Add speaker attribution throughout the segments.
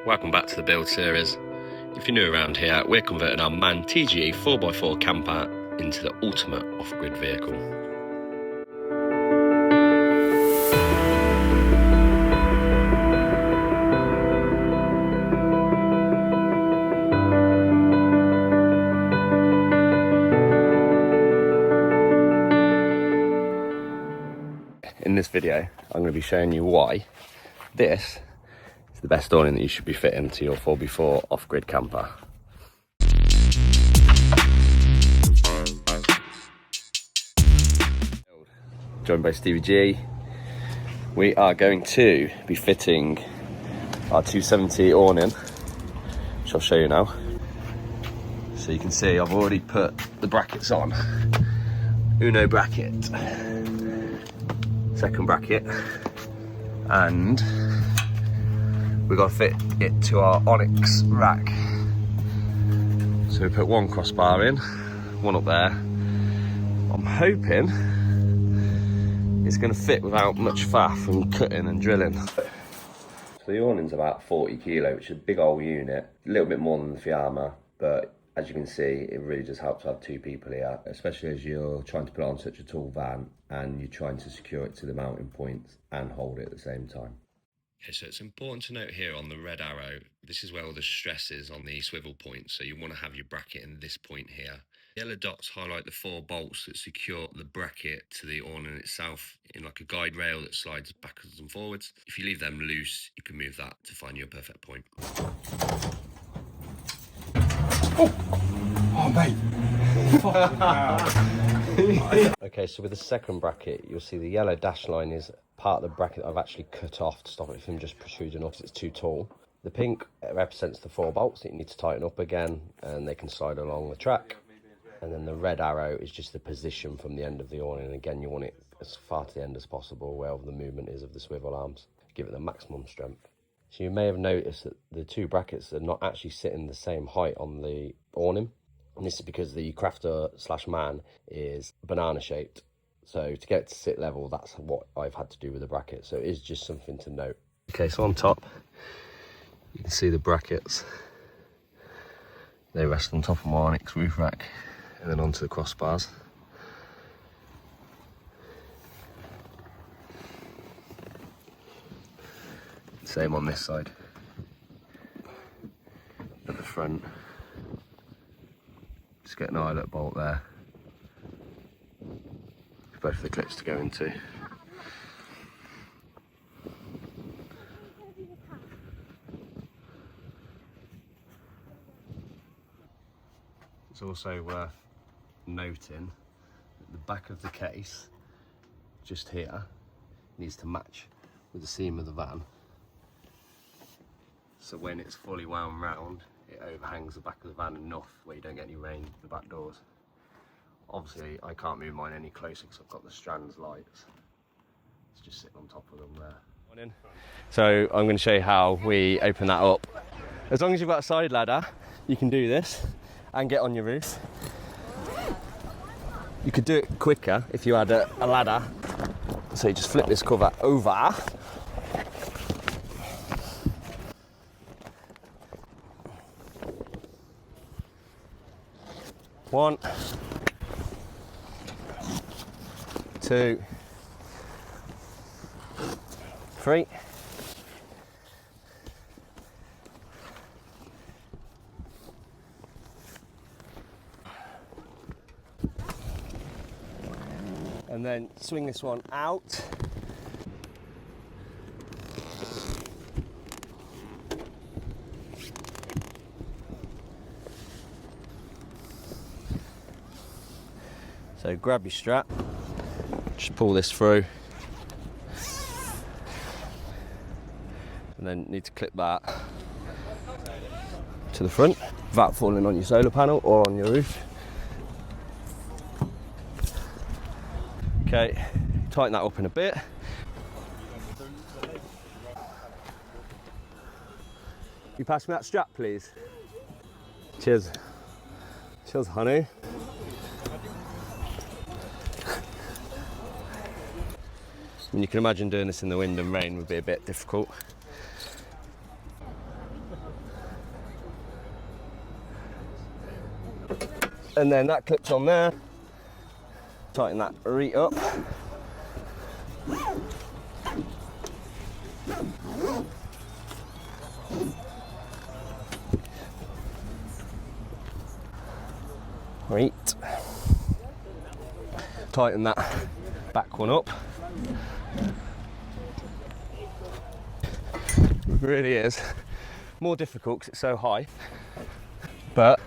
Speaker 1: welcome back to the build series. If you're new around here, we're converting our MAN TGE 4x4 camper into the ultimate off-grid vehicle. In this video, I'm going to be showing you why this is the best awning that you should be fitting to your 4x4 off-grid camper. Joined by Stevie G. We are going to be fitting our 270 awning, which I'll show you now. So you can see I've already put the brackets on. Uno bracket, second bracket, and we've got to fit it to our Awnings rack. So we put one crossbar in, one up there. I'm hoping it's going to fit without much faff and cutting and drilling. So the awning's about 40 kilo, which is a big old unit, a little bit more than the Fiamma, but as you can see, it really does help to have two people here, especially as you're trying to put on such a tall van and you're trying to secure it to the mounting points and hold it at the same time. Okay, so it's important to note here on the red arrow, this is where all the stress is on the swivel point, so you want to have your bracket in this point here. Yellow dots highlight the 4 bolts that secure the bracket to the awning itself in like a guide rail that slides backwards and forwards. If you leave them loose, you can move that to find your perfect point.
Speaker 2: Oh mate.
Speaker 1: Okay, so with the second bracket, you'll see the yellow dash line is part of the bracket that I've actually cut off to stop it from just protruding off because it's too tall. The pink represents the 4 bolts that you need to tighten up again, and they can slide along the track. And then the red arrow is just the position from the end of the awning, and again you want it as far to the end as possible, wherever the movement is of the swivel arms. Give it the maximum strength. So you may have noticed that the 2 brackets are not actually sitting the same height on the awning. And this is because the Crafter/Man is banana shaped. So to get it to sit level, that's what I've had to do with the bracket. So it is just something to note. Okay, so on top, you can see the brackets. They rest on top of my Awnings roof rack and then onto the crossbars. Same on this side. At the front. Just get an eyelet bolt there. Both of the clips to go into. It's also worth noting that the back of the case, just here, needs to match with the seam of the van. So when it's fully wound round, it overhangs the back of the van enough where you don't get any rain in the back doors. Obviously, I can't move mine any closer because I've got the strands lights. It's just sitting on top of them there. So I'm going to show you how we open that up. As long as you've got a side ladder, you can do this and get on your roof. You could do it quicker if you had a ladder. So you just flip this cover over. One, 2, 3. And then swing this one out. So grab your strap, just pull this through, and then need to clip that to the front without falling on your solar panel or on your roof. Okay, tighten that up in a bit. You pass me that strap, please. Cheers. Cheers, honey. I mean, you can imagine doing this in the wind and rain would be a bit difficult. and then that clips on there. Tighten that right up. Right. Tighten that back one up. It really is more difficult because it's so high, but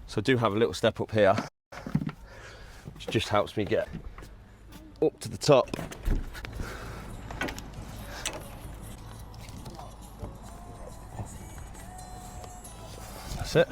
Speaker 1: so I do have a little step up here, which just helps me get up to the top. That's it.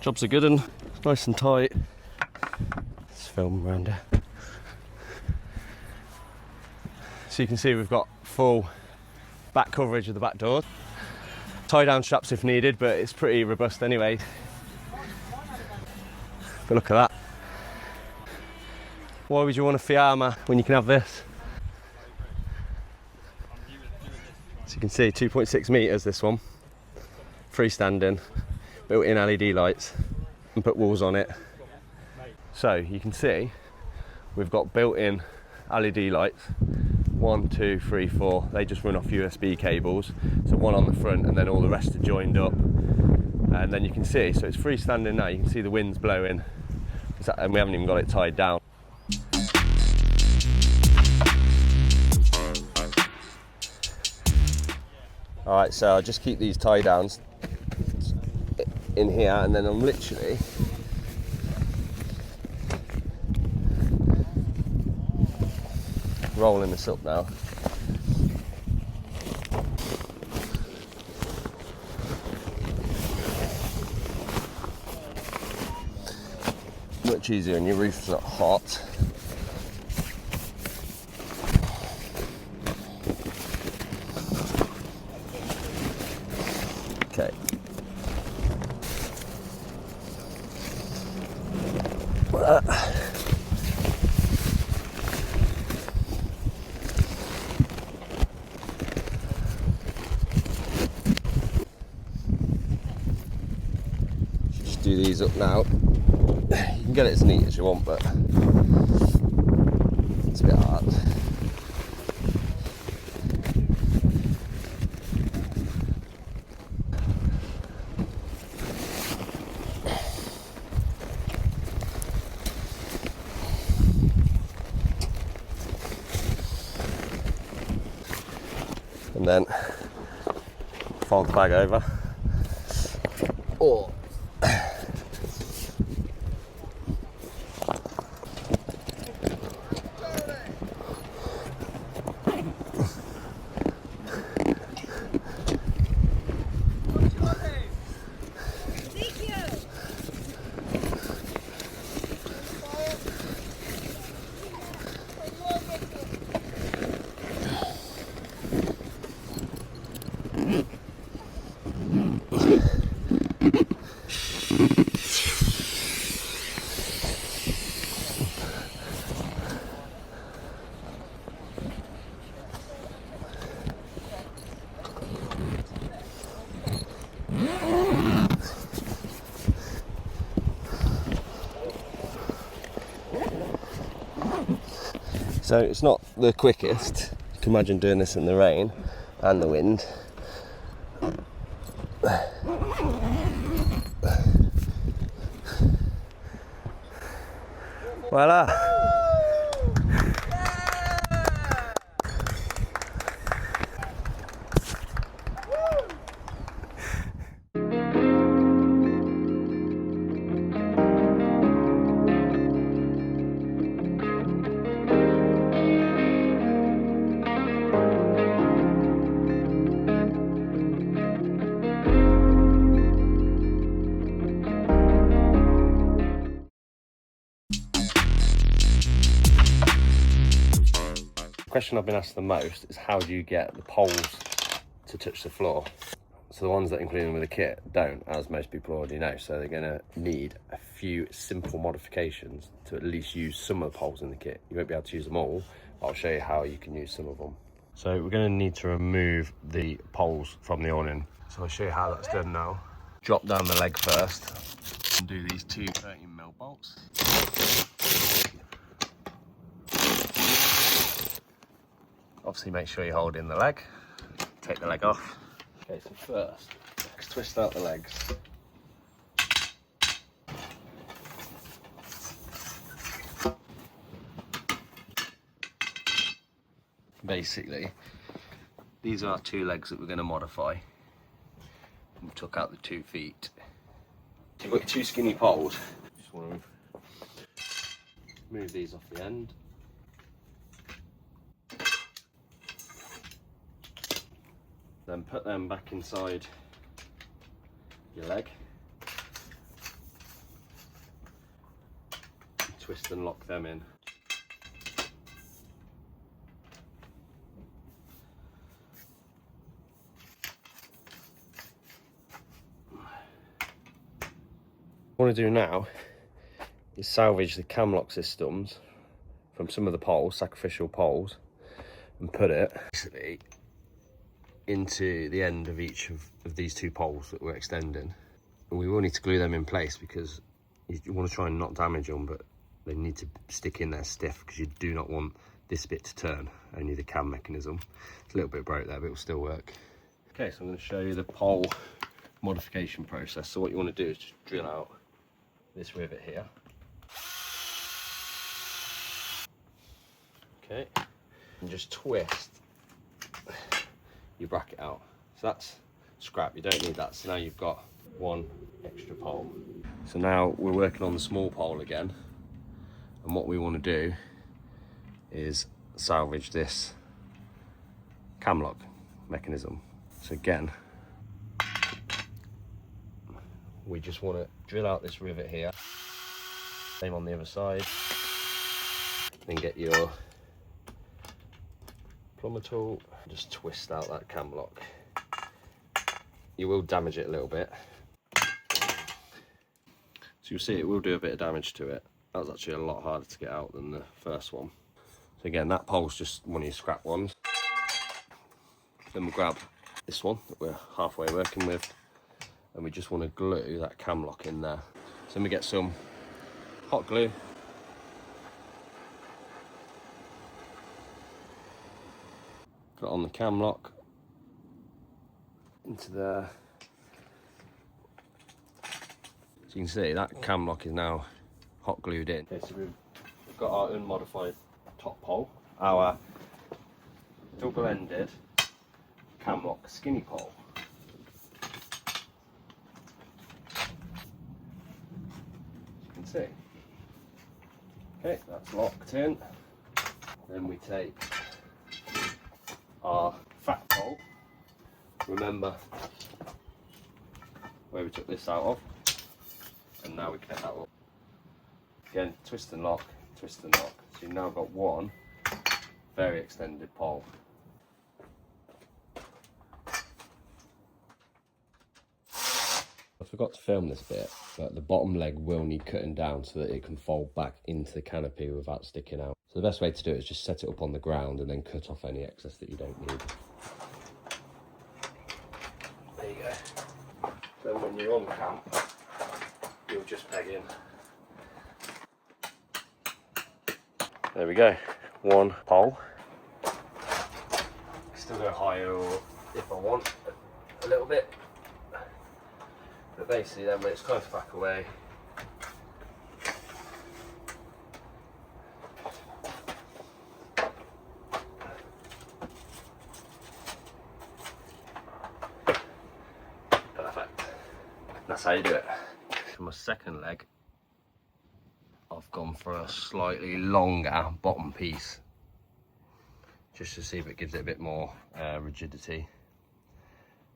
Speaker 1: Jobs are good and nice and tight. Let's film around here. So you can see we've got full back coverage of the back door. Tie down straps if needed, but it's pretty robust anyway. But look at that. Why would you want a Fiamma when you can have this? So you can see 2.6 metres this one. Freestanding, built-in LED lights, and put walls on it. So you can see we've got built-in LED lights. 1, 2, 3, 4. They just run off USB cables. So one on the front and then all the rest are joined up. And then you can see, so it's freestanding now, you can see the wind's blowing. And we haven't even got it tied down. Alright, so I'll just keep these tie downs in here and then I'm literally rolling this up now. Much easier when your roof's not hot. Okay. Just do these up now. You can get it as neat as you want, but it's a bit hard. And then fold the bag over. Or so it's not the quickest. You can imagine doing this in the rain and the wind. Voila! The question I've been asked the most is how do you get the poles to touch the floor? So the ones that include them with the kit don't, as most people already know, so they're going to need a few simple modifications to at least use some of the poles in the kit. You won't be able to use them all, but I'll show you how you can use some of them. So we're going to need to remove the poles from the awning. So I'll show you how that's done now. Drop down the leg first and do these two 13mm bolts. Obviously make sure you hold in the leg, take the leg off. Okay, so first, let's twist out the legs. Basically, these are 2 legs that we're going to modify. We took out the 2 feet. You've got your 2 skinny poles. Just want to move these off the end. Then put them back inside your leg. Twist and lock them in. What I want to do now is salvage the cam lock systems from some of the poles, sacrificial poles, and put it basically into the end of each of these 2 poles that we're extending. And we will need to glue them in place because you want to try and not damage them, but they need to stick in there stiff because you do not want this bit to turn, only the cam mechanism. It's a little bit broke there, but it will still work. Okay, so I'm going to show you the pole modification process. So what you want to do is just drill out this rivet here. Okay, and just twist your bracket out. So that's scrap, you don't need that. So now you've got 1 extra pole. So now we're working on the small pole again. And what we want to do is salvage this cam lock mechanism. So again, we just want to drill out this rivet here. Same on the other side. Then get your plumber tool, just twist out that cam lock. You will damage it a little bit. So you'll see it will do a bit of damage to it. That was actually a lot harder to get out than the first one. So again, that pole's just one of your scrap ones. Then we'll grab this one that we're halfway working with, and we just want to glue that cam lock in there. So let me get some hot glue. Put it on the cam lock, into there. So you can see that cam lock is now hot glued in. Okay, so we've got our unmodified top pole, our double-ended cam lock skinny pole. See. Okay, that's locked in. Then we take our fat pole. Remember where we took this out of, and now we connect that up. Again, twist and lock, twist and lock. So you've now got 1 very extended pole. I forgot to film this bit, but the bottom leg will need cutting down so that it can fold back into the canopy without sticking out. So the best way to do it is just set it up on the ground and then cut off any excess that you don't need. There you go. Then when you're on camp, you'll just peg in. There we go, 1 pole. Still go higher if I want a little bit. But basically then when it's time to back away, perfect. That's how you do it. For my second leg, I've gone for a slightly longer bottom piece, just to see if it gives it a bit more rigidity.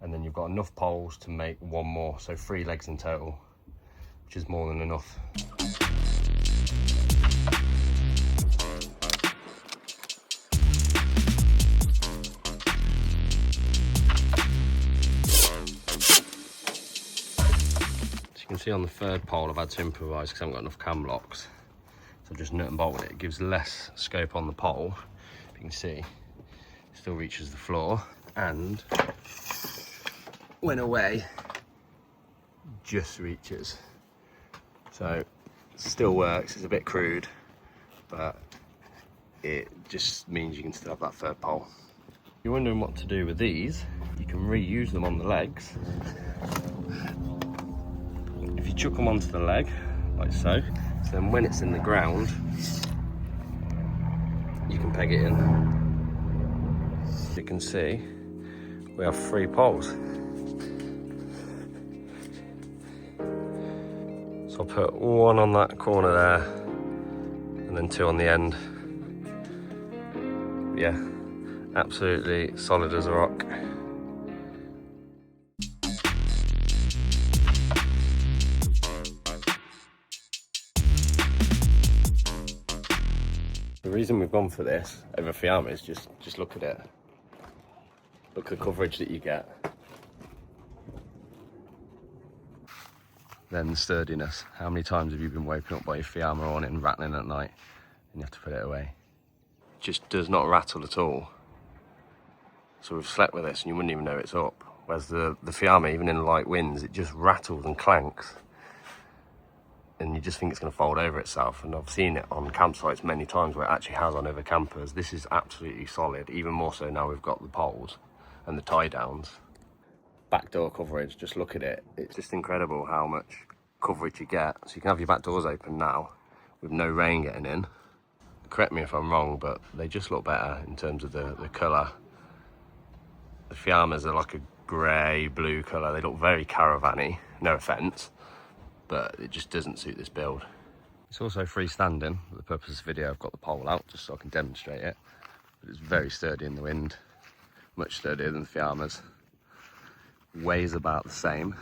Speaker 1: And then you've got enough poles to make 1 more, so 3 legs in total, which is more than enough. As you can see on the 3rd pole, I've had to improvise because I haven't got enough cam locks. So I've just nut and bolted it. It gives less scope on the pole. You can see still reaches the floor, and when away, just reaches. So still works. It's a bit crude, but it just means you can still have that third pole. If you're wondering what to do with these, you can reuse them on the legs. If you chuck them onto the leg, like so, then when it's in the ground, you can peg it in. As you can see, we have 3 poles. So I'll put 1 on that corner there, and then 2 on the end. Yeah, absolutely solid as a rock. The reason we've gone for this over Fiamma is just look at it. Look at the coverage that you get. Then the sturdiness. How many times have you been woken up by your Fiamma awning rattling at night and you have to put it away? It just does not rattle at all. So we've slept with this and you wouldn't even know it's up. Whereas the Fiamma, even in light winds, it just rattles and clanks. And you just think it's going to fold over itself. And I've seen it on campsites many times where it actually has on over campers. This is absolutely solid, even more so now we've got the poles and the tie downs. Back door coverage, just look at it. It's just incredible how much coverage you get. So you can have your back doors open now with no rain getting in. Correct me if I'm wrong, but they just look better in terms of the colour. The Fiammas are like a grey, blue colour. They look very caravan-y, no offence, but it just doesn't suit this build. It's also freestanding. For the purpose of this video, I've got the pole out just so I can demonstrate it. But it's very sturdy in the wind, much sturdier than the Fiammas. Weighs about the same,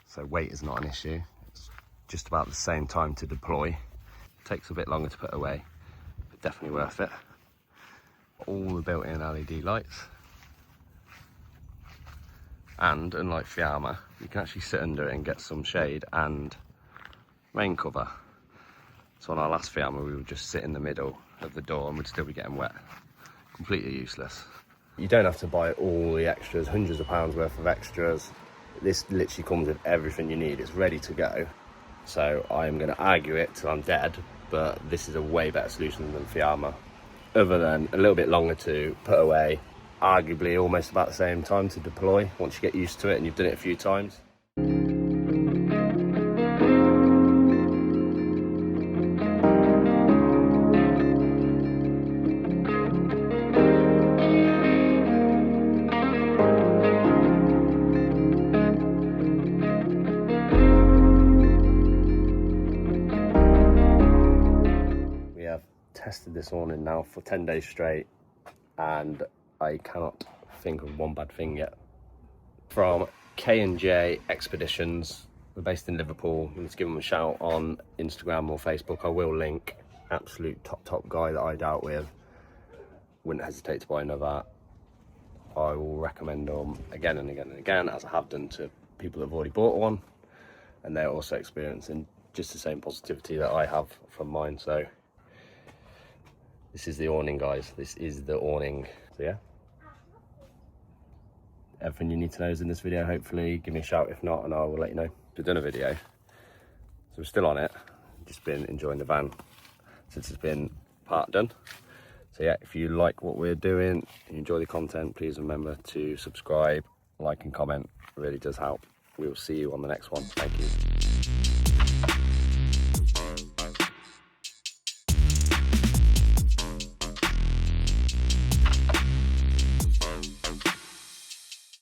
Speaker 1: so weight is not an issue. It's just about the same time to deploy. Takes a bit longer to put away, but definitely worth it. All the built-in LED lights, and unlike Fiamma, you can actually sit under it and get some shade and rain cover. So on our last Fiamma, we would just sit in the middle of the door and we'd still be getting wet. Completely useless. You don't have to buy all the extras, hundreds of pounds worth of extras. This literally comes with everything you need. It's ready to go. So I am going to argue it till I'm dead, but this is a way better solution than Fiamma. Other than a little bit longer to put away, arguably almost about the same time to deploy once you get used to it and you've done it a few times. Tested this awning now for 10 days straight and I cannot think of one bad thing yet. From K&J Expeditions, we're based in Liverpool. You need to give them a shout on Instagram or Facebook. I will link. Absolute top guy that I dealt with. Wouldn't hesitate to buy another. I will recommend them again and again and again, as I have done to people that have already bought one, and they're also experiencing just the same positivity that I have from mine. So this is the awning, guys. This is the awning. So yeah, everything you need to know is in this video. Hopefully give me a shout if not, and I will let you know. We've done a video, so we're still on it. Just been enjoying the van since it's been part done. So yeah, if you like what we're doing, you enjoy the content, please remember to subscribe, like and comment. It really does help. We will see you on the next one. Thank you.